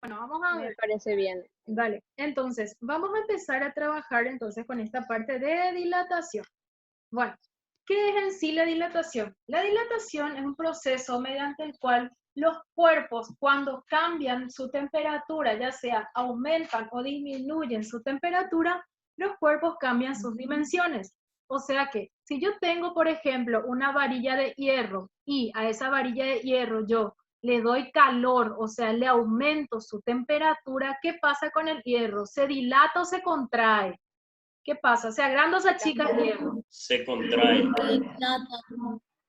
Bueno, vamos a Me ver. parece bien. Dale. Entonces, vamos a empezar a trabajar entonces con esta parte de dilatación. Bueno, ¿qué es en sí la dilatación? La dilatación es un proceso mediante el cual los cuerpos, cuando cambian su temperatura, ya sea aumentan o disminuyen su temperatura, los cuerpos cambian sus dimensiones. O sea que si yo tengo, por ejemplo, una varilla de hierro y a esa varilla de hierro yo le doy calor, o sea, le aumento su temperatura, ¿qué pasa con el hierro? ¿Se dilata o se contrae? ¿Qué pasa? ¿Se agranda o se achica el hierro? Se contrae.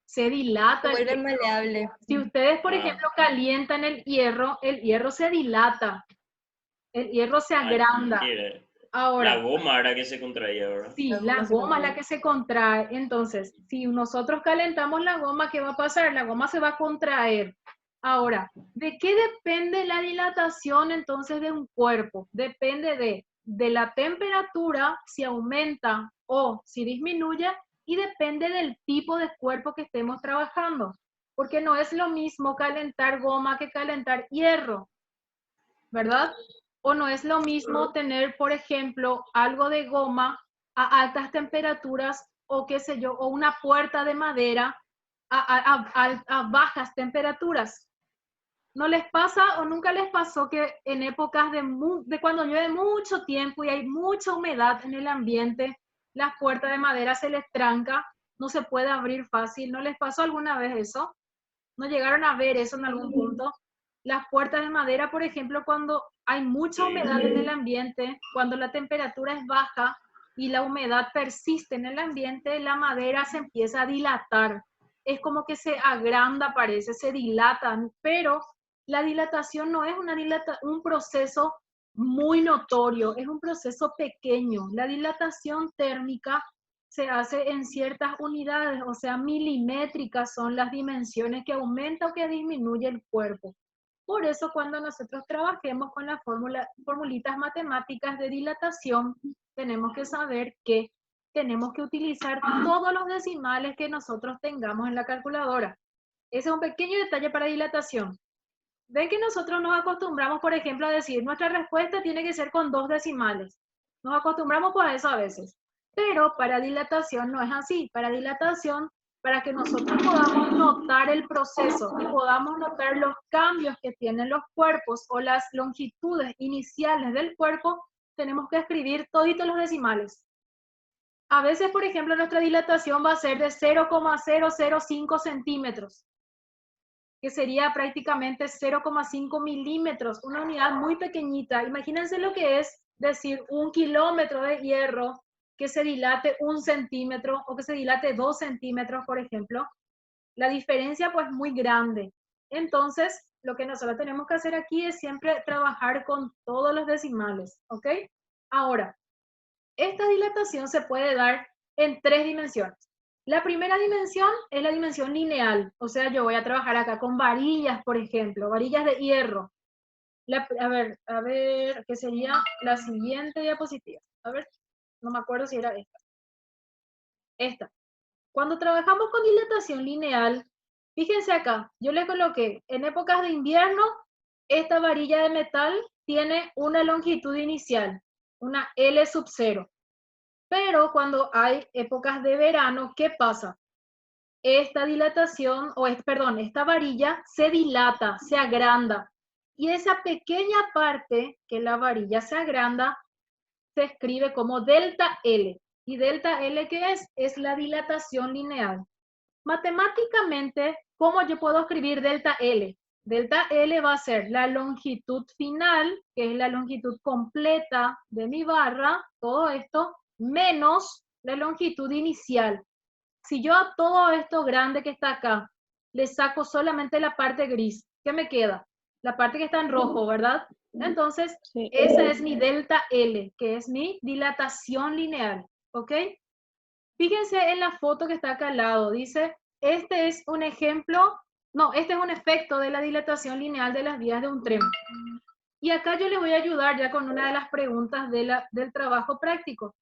Se Se dilata el vuelve hierro. maleable. Si ustedes, por Ah, ejemplo, calientan el hierro se dilata, el hierro se ah, agranda. quiere. La Ahora, goma era que se contraía, ¿verdad? sí, La la goma se goma es la contrae. que se contrae. Entonces, si nosotros calentamos la goma, ¿qué va a pasar? La goma se va a contraer. Ahora, ¿de qué depende la dilatación entonces de un cuerpo? Depende de la temperatura, si aumenta o si disminuye, y depende del tipo de cuerpo que estemos trabajando. Porque no es lo mismo calentar goma que calentar hierro, ¿verdad? O no es lo mismo tener, por ejemplo, algo de goma a altas temperaturas o qué sé yo, o una puerta de madera a bajas temperaturas. ¿No les pasa o nunca les pasó que en épocas de cuando llueve mucho tiempo y hay mucha humedad en el ambiente, las puertas de madera se les tranca, no se puede abrir fácil? ¿No les pasó alguna vez eso? ¿No llegaron a ver eso en algún punto? Las puertas de madera, por ejemplo, cuando hay mucha Sí. humedad en el ambiente, cuando la temperatura es baja y la humedad persiste en el ambiente, la madera se empieza a dilatar. Es como que se agranda, parece, se dilatan, pero la dilatación no es un proceso muy notorio, es un proceso pequeño. La dilatación térmica se hace en ciertas unidades, o sea, milimétricas son las dimensiones que aumenta o que disminuye el cuerpo. Por eso cuando nosotros trabajemos con las formulitas matemáticas de dilatación, tenemos que saber que tenemos que utilizar todos los decimales que nosotros tengamos en la calculadora. Ese es un pequeño detalle para dilatación. Ven que nosotros nos acostumbramos, por ejemplo, a decir nuestra respuesta tiene que ser con 2 decimales. Nos acostumbramos pues a eso a veces. Pero para dilatación no es así. Para dilatación, para que nosotros podamos notar el proceso y podamos notar los cambios que tienen los cuerpos o las longitudes iniciales del cuerpo, tenemos que escribir toditos los decimales. A veces, por ejemplo, nuestra dilatación va a ser de 0,005 centímetros, que sería prácticamente 0,5 milímetros, una unidad muy pequeñita. Imagínense lo que es decir 1 kilómetro de hierro que se dilate 1 centímetro o que se dilate 2 centímetros, por ejemplo. La diferencia pues muy grande. Entonces, lo que nosotros tenemos que hacer aquí es siempre trabajar con todos los decimales, ¿ok? Ahora, esta dilatación se puede dar en 3 dimensiones. La primera dimensión es la dimensión lineal, o sea, yo voy a trabajar acá con varillas, por ejemplo, varillas de hierro. A ver, ¿qué sería la siguiente diapositiva? A ver, no me acuerdo si era esta. Esta. Cuando trabajamos con dilatación lineal, fíjense acá, yo le coloqué, en épocas de invierno, esta varilla de metal tiene una longitud inicial, una L sub 0. Pero cuando hay épocas de verano, ¿qué pasa? Esta dilatación, perdón, esta varilla se dilata, se agranda. Y esa pequeña parte que la varilla se agranda se escribe como delta L. ¿Y delta L qué es? Es la dilatación lineal. Matemáticamente, ¿cómo yo puedo escribir delta L? Delta L va a ser la longitud final, que es la longitud completa de mi barra, todo esto, menos la longitud inicial. Si yo a todo esto grande que está acá le saco solamente la parte gris, ¿qué me queda? La parte que está en rojo, ¿verdad? Entonces, Sí. esa es mi delta L, que es mi dilatación lineal, ¿ok? Fíjense en la foto que está acá al lado, dice, este es un ejemplo, no, este es un efecto de la dilatación lineal de las vías de un tren. Y acá yo les voy a ayudar ya con una de las preguntas del trabajo práctico.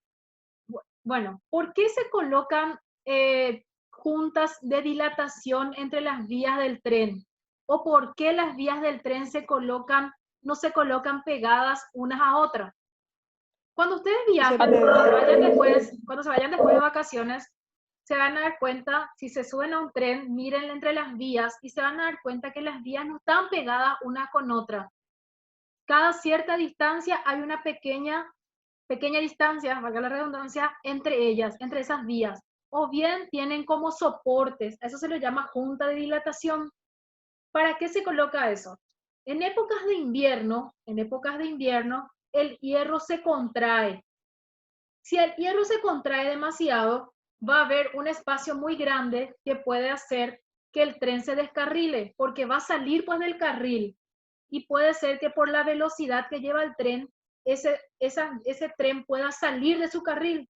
Bueno, ¿por qué se colocan juntas de dilatación entre las vías del tren? ¿O por qué las vías del tren se colocan no se colocan pegadas unas a otras. Cuando ustedes viajan, cuando se vayan después de vacaciones, se van a dar cuenta, si se suben a un tren, miren entre las vías y se van a dar cuenta que las vías no están pegadas una con otra. Cada cierta distancia hay una pequeña distancia, valga la redundancia, entre ellas, entre esas vías. O bien tienen como soportes, a eso se le llama junta de dilatación. ¿Para qué se coloca eso? En épocas de invierno, el hierro se contrae. Si el hierro se contrae demasiado, va a haber un espacio muy grande que puede hacer que el tren se descarrile, porque va a salir pues del carril y puede ser que por la velocidad que lleva el tren, ese tren pueda salir de su carril.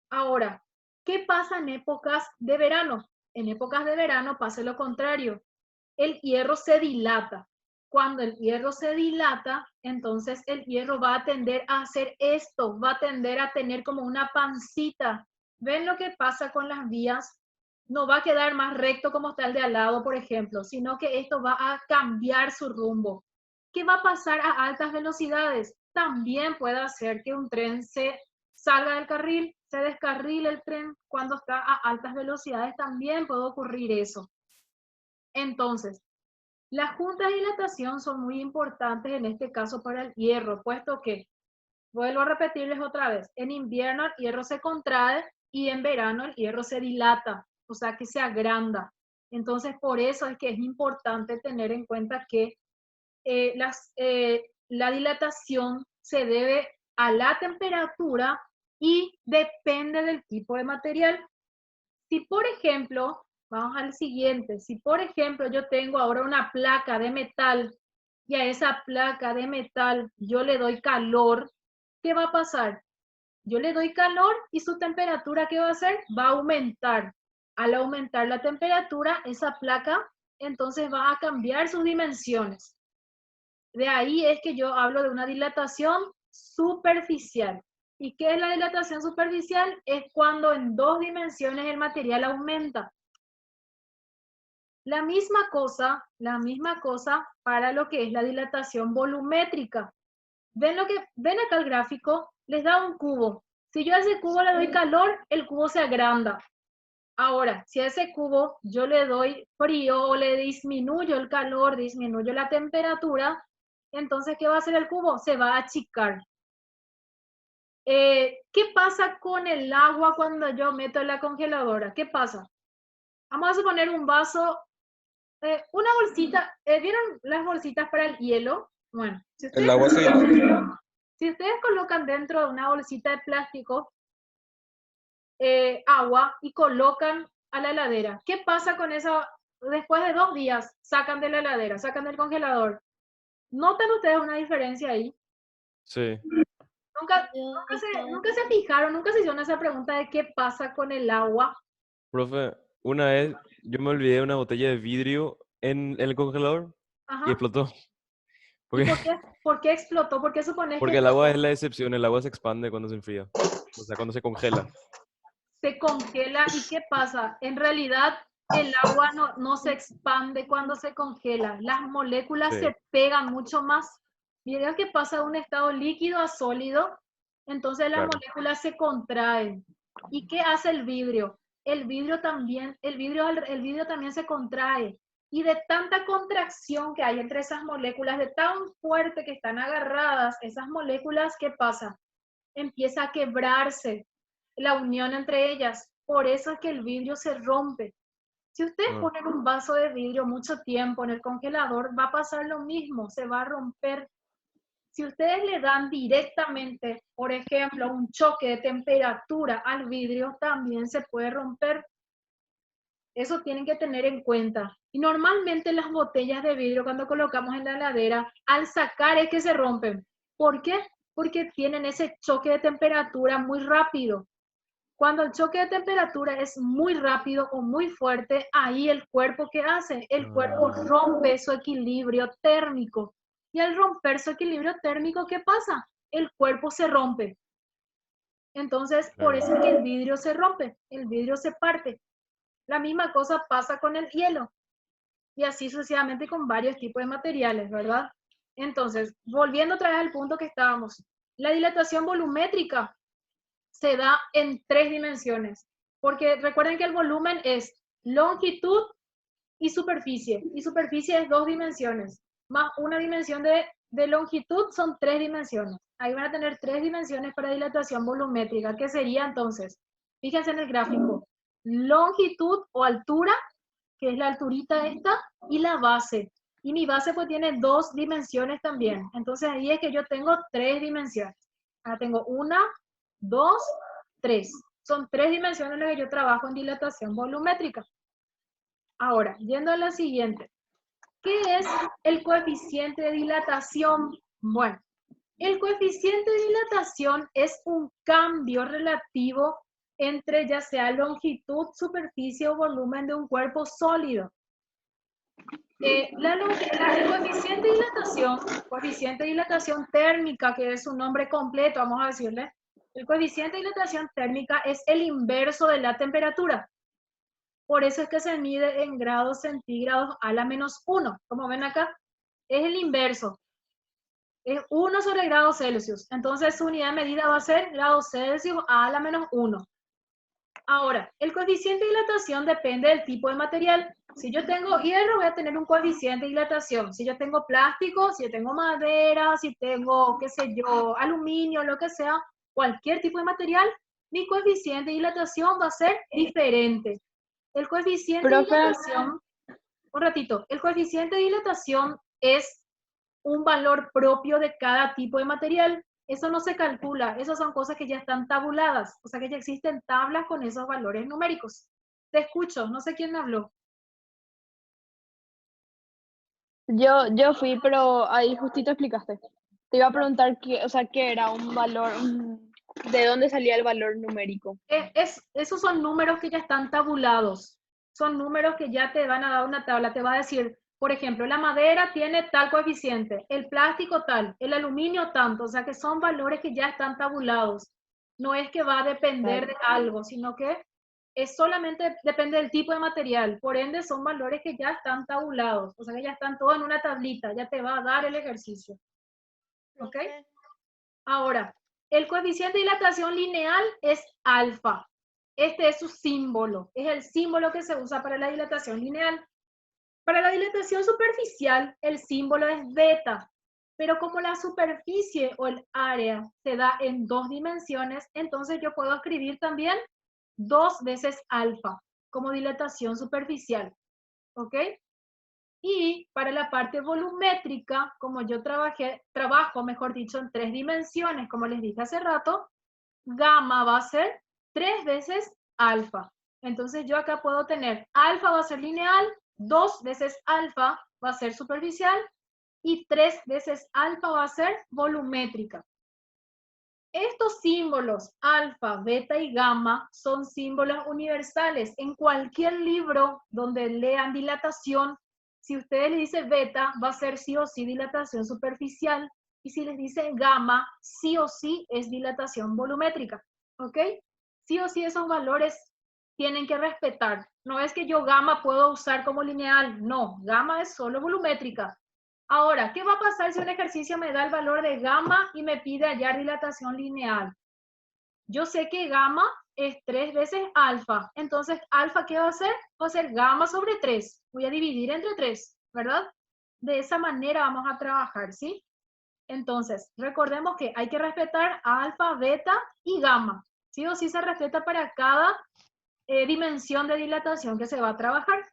Ahora, ¿qué pasa en épocas de verano? En épocas de verano pasa lo contrario. El hierro se dilata. Cuando el hierro se dilata, entonces el hierro va a tender a hacer esto, va a tender a tener como una pancita. ¿Ven lo que pasa con las vías? No va a quedar más recto como está el de al lado, por ejemplo, sino que esto va a cambiar su rumbo. ¿Qué va a pasar a altas velocidades? También puede hacer que un tren se salga del carril, se descarrile el tren cuando está a altas velocidades, también puede ocurrir eso. Entonces, las juntas de dilatación son muy importantes en este caso para el hierro, puesto que, vuelvo a repetirles otra vez, en invierno el hierro se contrae y en verano el hierro se dilata, o sea que se agranda. Entonces, por eso es que es importante tener en cuenta que la dilatación se debe a la temperatura y depende del tipo de material. Si, por ejemplo, vamos al siguiente, si por ejemplo yo tengo ahora una placa de metal y a esa placa de metal yo le doy calor, ¿qué va a pasar? Yo le doy calor y su temperatura, ¿qué va a hacer? Va a aumentar. Al aumentar la temperatura, esa placa entonces va a cambiar sus dimensiones. De ahí es que yo hablo de una dilatación superficial. ¿Y qué es la dilatación superficial? Es cuando en 2 dimensiones el material aumenta. La misma cosa para lo que es la dilatación volumétrica. ¿Ven acá el gráfico? Les da un cubo. Si yo a ese cubo le doy calor, el cubo se agranda. Ahora, si a ese cubo yo le doy frío o le disminuyo el calor, disminuyo la temperatura, entonces, ¿qué va a hacer el cubo? Se va a achicar. ¿Qué pasa con el agua cuando yo meto en la congeladora? ¿Qué pasa? Vamos a suponer un vaso, una bolsita. ¿Vieron las bolsitas para el hielo? Bueno, El agua se dilata. si ustedes colocan dentro de una bolsita de plástico agua y colocan a la heladera, ¿qué pasa con esa? Después de 2 días, sacan de la heladera, sacan del congelador. ¿Notan ustedes una diferencia ahí? Sí. Nunca se fijaron, nunca se hicieron esa pregunta de qué pasa con el agua. Profe, una vez yo me olvidé de una botella de vidrio en el congelador y Ajá. explotó. ¿Y Porque, por qué explotó? ¿Por qué supones que porque el agua es la excepción, el agua se expande cuando se enfría. O sea, cuando se congela. se congela? ¿Y qué pasa? En realidad, el agua no se expande cuando se congela. Las moléculas Sí, se pegan mucho más. Miren que pasa de un estado líquido a sólido, entonces las claro. moléculas se contraen. ¿Y qué hace el vidrio? El vidrio también se contrae. Y de tanta contracción que hay entre esas moléculas, de tan fuerte que están agarradas esas moléculas, ¿qué pasa? Empieza a quebrarse la unión entre ellas. Por eso es que el vidrio se rompe. Si ustedes Ah, ponen un vaso de vidrio mucho tiempo en el congelador, va a pasar lo mismo, se va a romper. Si ustedes le dan directamente, por ejemplo, un choque de temperatura al vidrio, también se puede romper. Eso tienen que tener en cuenta. Y normalmente las botellas de vidrio, cuando colocamos en la heladera, al sacar es que se rompen. ¿Por qué? Porque tienen ese choque de temperatura muy rápido. Cuando el choque de temperatura es muy rápido o muy fuerte, ahí el cuerpo, ¿qué hace? El cuerpo ah, rompe su equilibrio térmico. Y al romper su equilibrio térmico, ¿qué pasa? El cuerpo se rompe. Entonces, por claro. eso es que el vidrio se rompe, el vidrio se parte. La misma cosa pasa con el hielo y así sucesivamente con varios tipos de materiales, ¿verdad? Entonces, volviendo otra vez al punto que estábamos, la dilatación volumétrica se da en 3 dimensiones, porque recuerden que el volumen es longitud y superficie es 2 dimensiones, más una dimensión de longitud son 3 dimensiones. Ahí van a tener 3 dimensiones para dilatación volumétrica, que sería entonces, fíjense en el gráfico, longitud o altura, que es la alturita esta, y la base. Y mi base pues tiene 2 dimensiones también. Entonces ahí es que yo tengo 3 dimensiones. Ahora tengo 1, 2, 3. Son 3 dimensiones en las que yo trabajo en dilatación volumétrica. Ahora, yendo a la siguiente. ¿Qué es el coeficiente de dilatación? Bueno, el coeficiente de dilatación es un cambio relativo entre ya sea longitud, superficie o volumen de un cuerpo sólido. El coeficiente de dilatación térmica, que es su nombre completo, vamos a decirle, el coeficiente de dilatación térmica es el inverso de la temperatura. Por eso es que se mide en grados centígrados a la menos 1. Como ven acá, es el inverso. Es 1 sobre grados Celsius. Entonces su unidad de medida va a ser grados Celsius a la menos 1. Ahora, el coeficiente de dilatación depende del tipo de material. Si yo tengo hierro, voy a tener un coeficiente de dilatación. Si yo tengo plástico, si yo tengo madera, si tengo, qué sé yo, aluminio, lo que sea, cualquier tipo de material, mi coeficiente de dilatación va a ser diferente. El coeficiente de dilatación, un ratito, el coeficiente de dilatación es un valor propio de cada tipo de material. Eso no se calcula, esas son cosas que ya están tabuladas, o sea que ya existen tablas con esos valores numéricos. Te escucho, no sé quién me habló. Yo fui, pero ahí justito explicaste. Te iba a preguntar qué, o sea, qué era un valor, de dónde salía el valor numérico. Esos son números que ya están tabulados. Son números que ya te van a dar una tabla. Te va a decir, por ejemplo, la madera tiene tal coeficiente, el plástico tal, el aluminio tanto. O sea que son valores que ya están tabulados. No es que va a depender de algo, sino que es solamente depende del tipo de material. Por ende, son valores que ya están tabulados. O sea que ya están todos en una tablita. Ya te va a dar el ejercicio. ¿Ok? Ahora, el coeficiente de dilatación lineal es alfa. Este es su símbolo. Es el símbolo que se usa para la dilatación lineal. Para la dilatación superficial, el símbolo es beta. Pero como la superficie o el área se da en 2 dimensiones, entonces yo puedo escribir también 2 veces alfa como dilatación superficial. ¿Ok? Y para la parte volumétrica, como yo trabajo, mejor dicho, en 3 dimensiones, como les dije hace rato, gamma va a ser 3 veces alfa. Entonces yo acá puedo tener alfa va a ser lineal, 2 veces alfa va a ser superficial y 3 veces alfa va a ser volumétrica. Estos símbolos, alfa, beta y gamma, son símbolos universales. En cualquier libro donde lean dilatación, si ustedes le dicen beta, va a ser sí o sí dilatación superficial. Y si les dicen gamma, sí o sí es dilatación volumétrica. ¿Ok? Sí o sí esos valores tienen que respetar. No es que yo gamma puedo usar como lineal. No, gamma es solo volumétrica. Ahora, ¿qué va a pasar si un ejercicio me da el valor de gamma y me pide hallar dilatación lineal? Yo sé que gamma es 3 veces alfa. Entonces, alfa, ¿qué va a ser? Va a ser gamma sobre 3. Voy a dividir entre 3, ¿verdad? De esa manera vamos a trabajar, ¿sí? Entonces, recordemos que hay que respetar alfa, beta y gamma. Sí o sí se respeta para cada dimensión de dilatación que se va a trabajar.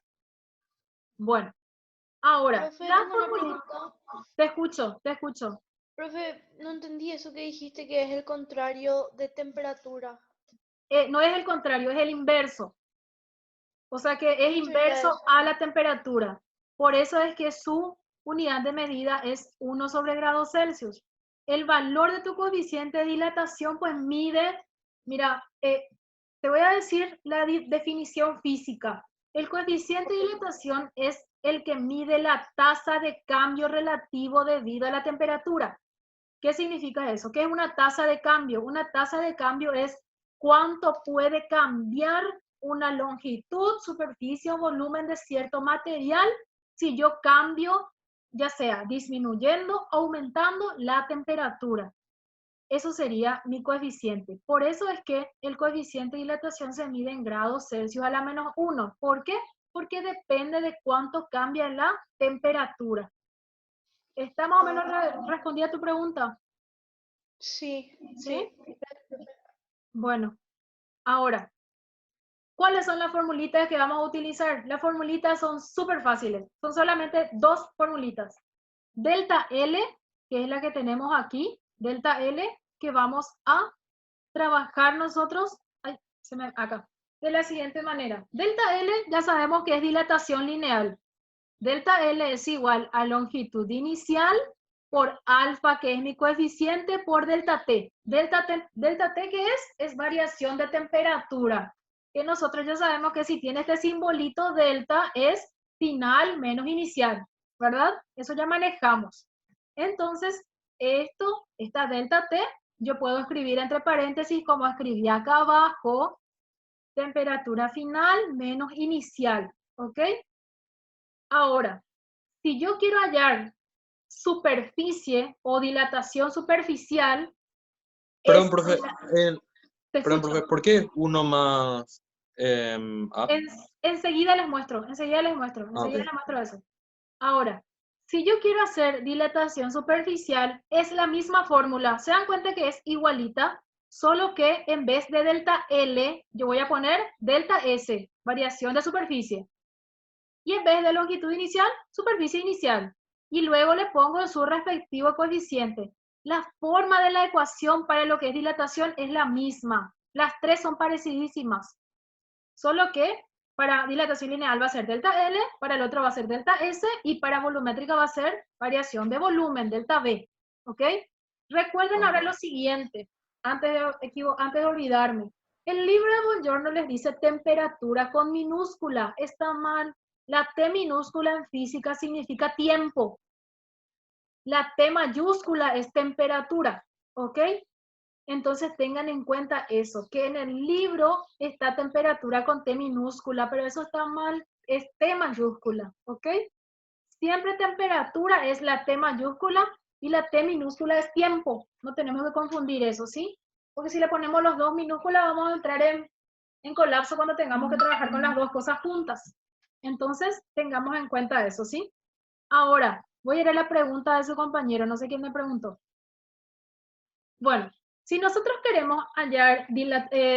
Bueno, ahora, Profe, tengo una pregunta. Te escucho, te escucho. Profe, no entendí eso que dijiste que es el contrario de temperatura. No es el contrario, es el inverso. O sea que es inverso a la temperatura. Por eso es que su unidad de medida es 1 sobre grados Celsius. El valor de tu coeficiente de dilatación pues mide, mira, te voy a decir la definición física. El coeficiente de dilatación es el que mide la tasa de cambio relativo debido a la temperatura. ¿Qué significa eso? ¿Qué es una tasa de cambio? Una tasa de cambio es cuánto puede cambiar una longitud, superficie o volumen de cierto material si yo cambio ya sea disminuyendo o aumentando la temperatura. Eso sería mi coeficiente. Por eso es que el coeficiente de dilatación se mide en grados Celsius a la -1. ¿Por qué? Porque depende de cuánto cambia la temperatura. ¿Está más o menos respondida tu pregunta? Sí, ¿Sí? sí. Bueno, ahora, ¿cuáles son las formulitas que vamos a utilizar? Las formulitas son súper fáciles. Son solamente dos formulitas. Delta L, que es la que tenemos aquí. Delta L, que vamos a trabajar nosotros. Ay, acá. De la siguiente manera. Delta L ya sabemos que es dilatación lineal. Delta L es igual a longitud inicial por alfa, que es mi coeficiente, por delta T. Delta T, ¿qué es? Es variación de temperatura. Que nosotros ya sabemos que si tiene este simbolito delta es final menos inicial, ¿verdad? Eso ya manejamos. Entonces, esta delta T, yo puedo escribir entre paréntesis como escribí acá abajo, temperatura final menos inicial, ¿ok? Ahora, si yo quiero hallar superficie o dilatación superficial, Perdón, profe, ¿por qué uno más A? Enseguida les muestro eso. Ahora, si yo quiero hacer dilatación superficial, es la misma fórmula. ¿Se dan cuenta que es igualita? Solo que en vez de delta L, yo voy a poner delta S, variación de superficie. Y en vez de longitud inicial, superficie inicial. Y luego le pongo su respectivo coeficiente. La forma de la ecuación para lo que es dilatación es la misma. Las tres son parecidísimas. Solo que para dilatación lineal va a ser delta L, para el otro va a ser delta S y para volumétrica va a ser variación de volumen, delta V. ¿Ok? Recuerden ahora lo siguiente, antes de olvidarme. El libro de Buongiorno les dice temperatura con minúscula. Está mal. La T minúscula en física significa tiempo. La T mayúscula es temperatura. ¿Ok? Entonces tengan en cuenta eso, que en el libro está temperatura con T minúscula, pero eso está mal, es T mayúscula, ¿ok? Siempre temperatura es la T mayúscula y la T minúscula es tiempo. No tenemos que confundir eso, ¿sí? Porque si le ponemos los dos minúsculas vamos a entrar en colapso cuando tengamos que trabajar con las dos cosas juntas. Entonces tengamos en cuenta eso, ¿sí? Ahora, voy a ir a la pregunta de su compañero, no sé quién me preguntó. Bueno, si nosotros queremos hallar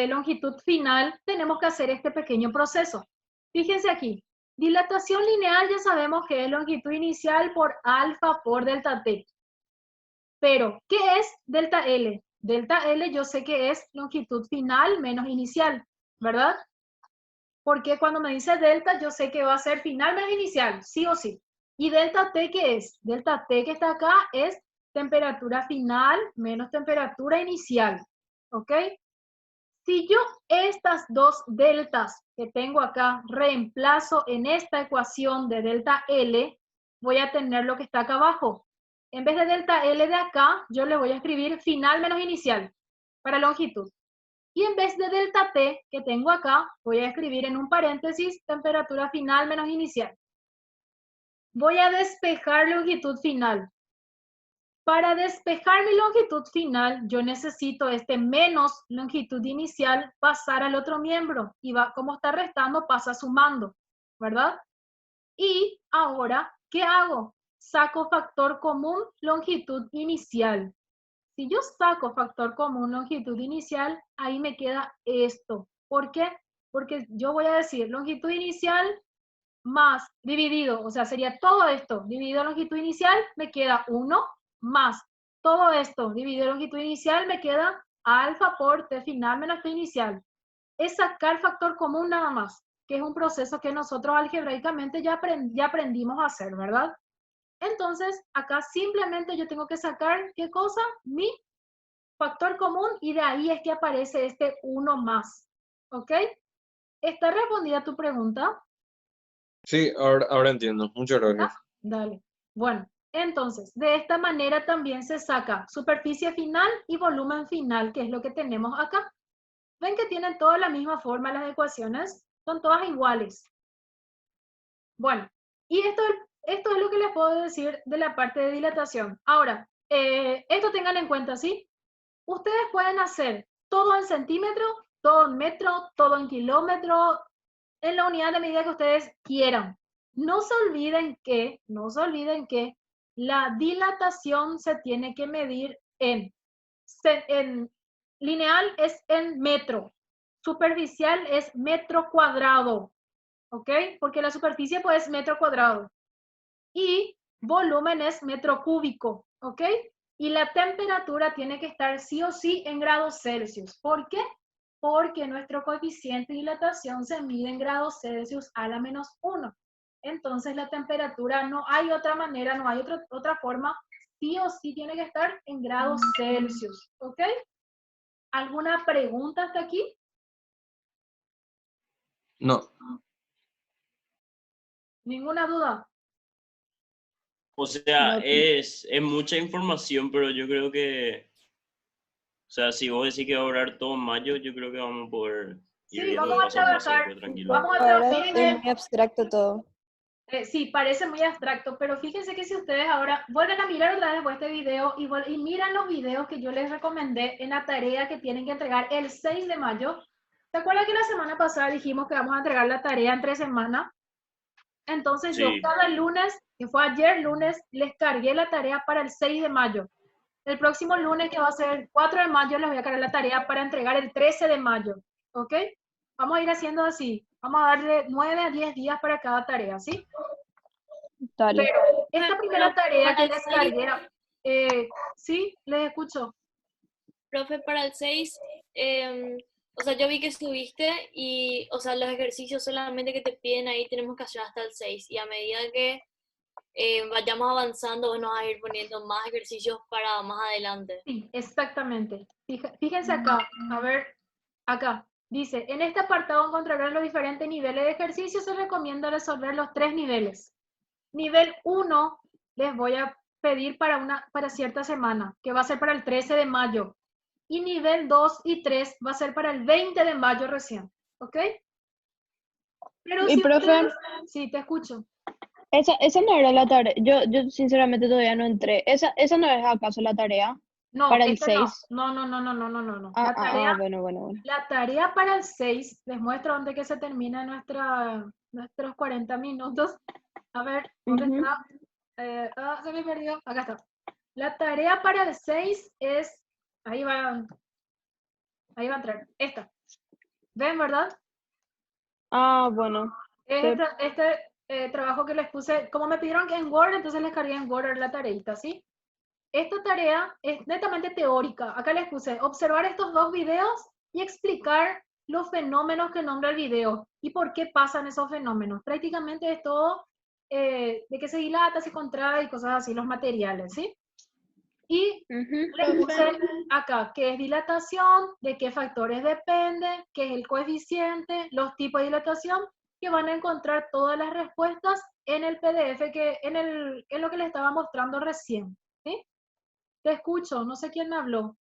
longitud final, tenemos que hacer este pequeño proceso. Fíjense aquí, dilatación lineal ya sabemos que es longitud inicial por alfa por delta T. Pero, ¿qué es delta L? Delta L yo sé que es longitud final menos inicial, ¿verdad? Porque cuando me dice delta, yo sé que va a ser final menos inicial, sí o sí. ¿Y delta T qué es? Delta T que está acá es temperatura final menos temperatura inicial, ¿ok? Si yo estas dos deltas que tengo acá reemplazo en esta ecuación de delta L, voy a tener lo que está acá abajo. En vez de delta L de acá, yo le voy a escribir final menos inicial para longitud. Y en vez de delta T que tengo acá, voy a escribir en un paréntesis temperatura final menos inicial. Voy a despejar longitud final. Para despejar mi longitud final, yo necesito este menos longitud inicial pasar al otro miembro. Y va, como está restando, pasa sumando, ¿verdad? Y ahora, ¿qué hago? Saco factor común longitud inicial. Si yo saco factor común longitud inicial, ahí me queda esto. ¿Por qué? Porque yo voy a decir longitud inicial más dividido, o sea, sería todo esto dividido longitud inicial, me queda 1 más todo esto dividido longitud inicial, me queda alfa por T final menos T inicial. Es sacar factor común nada más, que es un proceso que nosotros algebraicamente ya aprendimos a hacer, ¿verdad? Entonces, acá simplemente yo tengo que sacar, ¿qué cosa? Mi factor común y de ahí es que aparece este 1 más, ¿ok? ¿Está respondida tu pregunta? Sí, ahora entiendo. Muchas gracias. Dale. Bueno, entonces, de esta manera también se saca superficie final y volumen final, que es lo que tenemos acá. ¿Ven que tienen toda la misma forma las ecuaciones? Son todas iguales. Bueno, y esto esto es lo que les puedo decir de la parte de dilatación. Ahora, esto tengan en cuenta, ¿sí? Ustedes pueden hacer todo en centímetros, todo en metro, todo en kilómetro, en la unidad de medida que ustedes quieran. No se olviden que la dilatación se tiene que medir en lineal es en metro, superficial es metro cuadrado, ¿ok? Porque la superficie pues es metro cuadrado y volumen es metro cúbico, ¿ok? Y la temperatura tiene que estar sí o sí en grados Celsius. ¿Por qué? Porque nuestro coeficiente de dilatación se mide en grados Celsius a la -1. Entonces la temperatura no hay otra manera, no hay otra forma, sí o sí tiene que estar en grados Celsius, ¿ok? ¿Alguna pregunta hasta aquí? No. ¿Ninguna duda? O sea, No, es mucha información, pero yo creo que, o sea, si vos decís que va a durar todo mayo, yo creo que vamos a poder ir Sí, viendo vamos a paso a paso trabajar. después, tranquilo. Vamos a Ahora trabajar. es muy abstracto todo. Sí, parece muy abstracto, pero fíjense que si ustedes ahora vuelven a mirar otra vez este video y miran los videos que yo les recomendé en la tarea que tienen que entregar el 6 de mayo. ¿Se acuerdan que la semana pasada dijimos que vamos a entregar la tarea entre semana? Entonces yo Sí. cada lunes, que fue ayer lunes, les cargué la tarea para el 6 de mayo. El próximo lunes, que va a ser el 4 de mayo, les voy a cargar la tarea para entregar el 13 de mayo. ¿Ok? Vamos a ir haciendo así. Vamos a darle 9 a 10 días para cada tarea, ¿sí? dale. Pero esta primera tarea que para el les 6, cargué, sí, les escucho. profe, para el 6, o sea, yo vi que subiste y, o sea, los ejercicios solamente que te piden ahí tenemos que hacer hasta el 6. Y a medida que vayamos avanzando, vos nos vas a ir poniendo más ejercicios para más adelante. Sí, exactamente. Fíjense acá, a ver, acá. Dice, en este apartado encontrarán los diferentes niveles de ejercicio. Se recomienda resolver los 3 niveles. Nivel 1 les voy a pedir para cierta semana, que va a ser para el 13 de mayo. Y nivel 2 y 3 va a ser para el 20 de mayo recién. ¿Ok? Pero Y si profe, ustedes... Sí, te escucho. esa no era la tarea. Yo sinceramente todavía no entré. ¿Esa no es acaso la tarea? No, Para el este no. 6. No. La Ah, tarea, bueno. la tarea para el 6, les muestro dónde que se termina nuestros 40 minutos. A ver, ¿dónde Ujú. está? Se me perdió. Acá está. La tarea para el 6 es, ahí va a entrar, esta. ¿Ven, verdad? Ah, bueno. Es Sí. este trabajo que les puse, como me pidieron que en Word, entonces les cargué en Word la tareita, ¿sí? Esta tarea es netamente teórica. Acá les puse observar estos 2 videos y explicar los fenómenos que nombra el video y por qué pasan esos fenómenos. Prácticamente es todo de que se dilata, se contrae y cosas así, los materiales, ¿sí? Y Ujú. les puse acá qué es dilatación, de qué factores depende, qué es el coeficiente, los tipos de dilatación, que van a encontrar todas las respuestas en el PDF, en lo que les estaba mostrando recién, ¿sí? Te escucho, no sé quién me habló.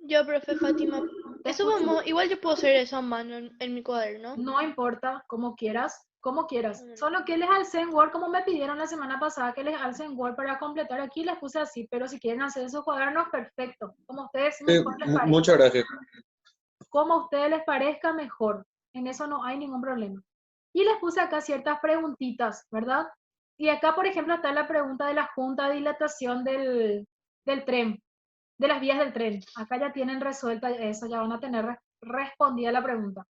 Yo, profe Fátima, Te eso escucho. vamos, igual yo puedo hacer eso a mano en mi cuaderno. No importa, como quieras, como quieras. Mm. Solo que les alcé en Word, como me pidieron la semana pasada que les alce en Word para completar aquí, les puse así, pero si quieren hacer esos cuadernos, perfecto. Como a ustedes Sí, mejor les parezca. muchas gracias. Como a ustedes les parezca mejor. En eso no hay ningún problema. Y les puse acá ciertas preguntitas, ¿verdad? Y acá, por ejemplo, está la pregunta de la junta de dilatación del tren, de las vías del tren. Acá ya tienen resuelta eso, ya van a tener respondida la pregunta.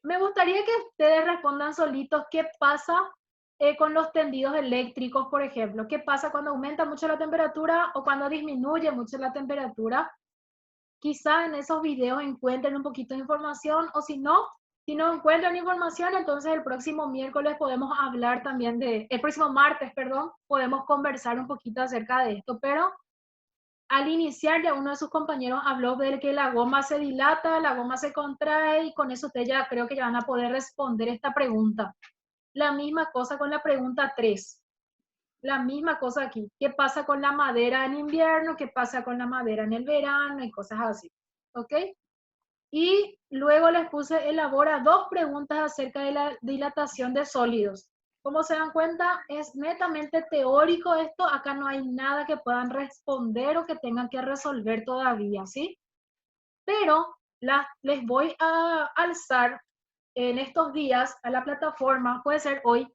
Me gustaría que ustedes respondan solitos qué pasa con los tendidos eléctricos, por ejemplo. ¿Qué pasa cuando aumenta mucho la temperatura o cuando disminuye mucho la temperatura? Quizá en esos videos encuentren un poquito de información, o si no encuentran información, entonces el próximo miércoles podemos hablar también el próximo martes, perdón, podemos conversar un poquito acerca de esto, pero al iniciar ya uno de sus compañeros habló de que la goma se dilata, la goma se contrae, y con eso ustedes ya creo que ya van a poder responder esta pregunta. La misma cosa con la pregunta 3. La misma cosa aquí. ¿Qué pasa con la madera en invierno? ¿Qué pasa con la madera en el verano? Y cosas así. ¿Ok? Y luego les puse, elabora 2 preguntas acerca de la dilatación de sólidos. Como se dan cuenta, es netamente teórico esto. Acá no hay nada que puedan responder o que tengan que resolver todavía, ¿sí? Pero les voy a alzar en estos días a la plataforma, puede ser hoy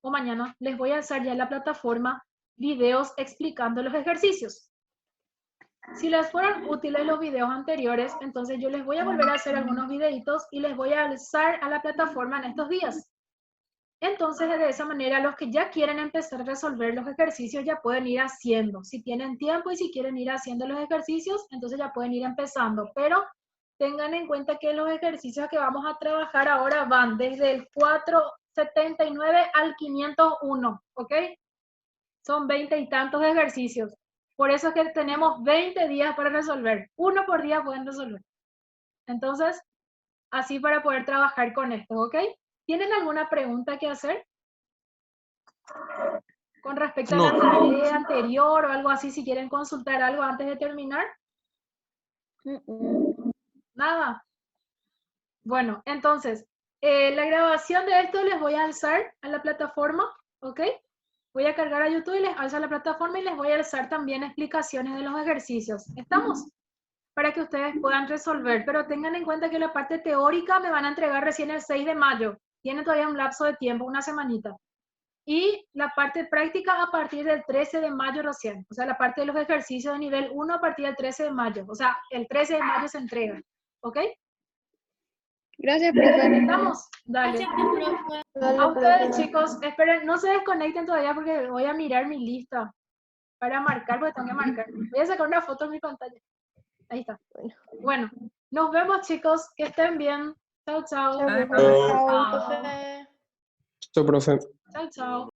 o mañana, les voy a alzar ya en la plataforma videos explicando los ejercicios. Si les fueron útiles los videos anteriores, entonces yo les voy a volver a hacer algunos videitos y les voy a alzar a la plataforma en estos días. Entonces, de esa manera, los que ya quieren empezar a resolver los ejercicios ya pueden ir haciendo. Si tienen tiempo y si quieren ir haciendo los ejercicios, entonces ya pueden ir empezando. Pero tengan en cuenta que los ejercicios que vamos a trabajar ahora van desde el 479 al 501, ¿ok? Son 20 y tantos ejercicios. Por eso es que tenemos 20 días para resolver. Uno por día pueden resolver. Entonces, así para poder trabajar con esto, ¿ok? ¿Tienen alguna pregunta que hacer? Con respecto a la tarea anterior o algo así, si quieren consultar algo antes de terminar. Nada. Bueno, entonces, la grabación de esto les voy a alzar a la plataforma, ¿ok? Voy a cargar a YouTube y les alzo a la plataforma y les voy a alzar también explicaciones de los ejercicios. ¿Estamos? Para que ustedes puedan resolver, pero tengan en cuenta que la parte teórica me van a entregar recién el 6 de mayo. Tienen todavía un lapso de tiempo, una semanita. Y la parte práctica a partir del 13 de mayo recién. O sea, la parte de los ejercicios de nivel 1 a partir del 13 de mayo. O sea, el 13 de mayo se entrega. ¿Ok? Gracias, profe. ¿Estamos? Dale. Gracias, profe. A ustedes, chicos, esperen, no se desconecten todavía porque voy a mirar mi lista para marcar, porque tengo que marcar. Voy a sacar una foto en mi pantalla. Ahí está. Bueno, nos vemos, chicos. Que estén bien. Chao, chao. Chao, profe. Chao, chao. Chao, profe. Chao, chao.